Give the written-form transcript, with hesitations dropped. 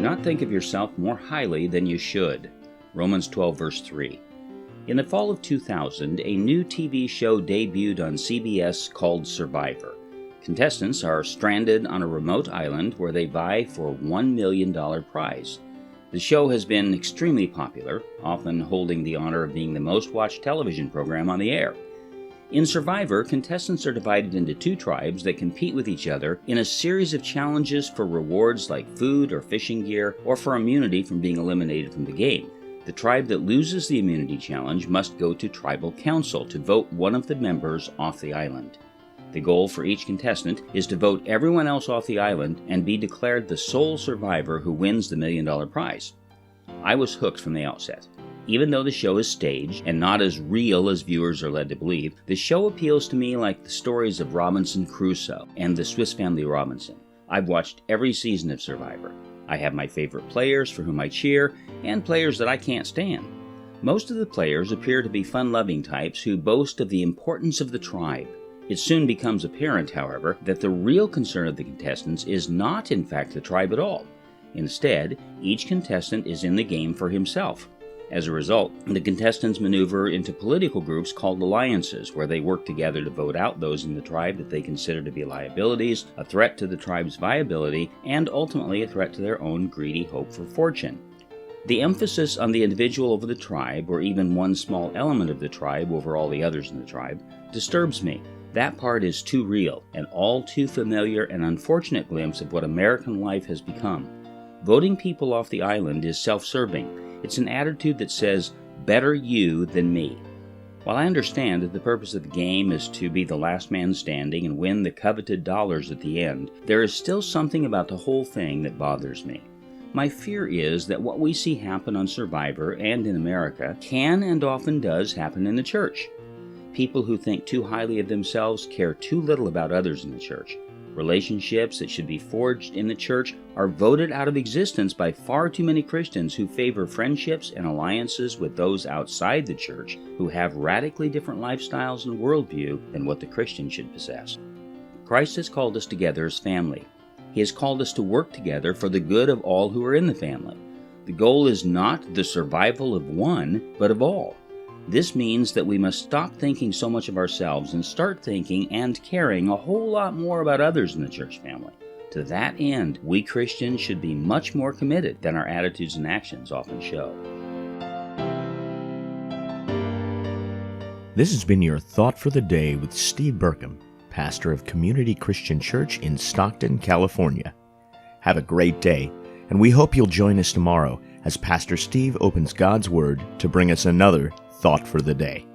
Do not think of yourself more highly than you should. Romans 12, verse 3. In the fall of 2000, a new TV show debuted on CBS called Survivor. Contestants are stranded on a remote island where they vie for a $1 million prize. The show has been extremely popular, often holding the honor of being the most watched television program on the air. In Survivor, contestants are divided into two tribes that compete with each other in a series of challenges for rewards like food or fishing gear, or for immunity from being eliminated from the game. The tribe that loses the immunity challenge must go to tribal council to vote one of the members off the island. The goal for each contestant is to vote everyone else off the island and be declared the sole survivor who wins the $1 million prize. I was hooked from the outset. Even though the show is staged and not as real as viewers are led to believe, the show appeals to me like the stories of Robinson Crusoe and the Swiss Family Robinson. I've watched every season of Survivor. I have my favorite players for whom I cheer, and players that I can't stand. Most of the players appear to be fun-loving types who boast of the importance of the tribe. It soon becomes apparent, however, that the real concern of the contestants is not in fact the tribe at all. Instead, each contestant is in the game for himself. As a result, the contestants maneuver into political groups called alliances, where they work together to vote out those in the tribe that they consider to be liabilities, a threat to the tribe's viability, and ultimately a threat to their own greedy hope for fortune. The emphasis on the individual over the tribe, or even one small element of the tribe over all the others in the tribe, disturbs me. That part is too real, an all too familiar and unfortunate glimpse of what American life has become. Voting people off the island is self-serving. It's an attitude that says, better you than me. While I understand that the purpose of the game is to be the last man standing and win the coveted dollars at the end, there is still something about the whole thing that bothers me. My fear is that what we see happen on Survivor and in America can and often does happen in the church. People who think too highly of themselves care too little about others in the church. Relationships that should be forged in the church are voted out of existence by far too many Christians who favor friendships and alliances with those outside the church who have radically different lifestyles and worldview than what the Christian should possess. Christ has called us together as family. He has called us to work together for the good of all who are in the family. The goal is not the survival of one, but of all. This means that we must stop thinking so much of ourselves and start thinking and caring a whole lot more about others in the church family. To that end, we Christians should be much more committed than our attitudes and actions often show. This has been your Thought for the Day with Steve Burkham, pastor of Community Christian Church in Stockton, California. Have a great day, and we hope you'll join us tomorrow as Pastor Steve opens God's Word to bring us another Thought for the Day.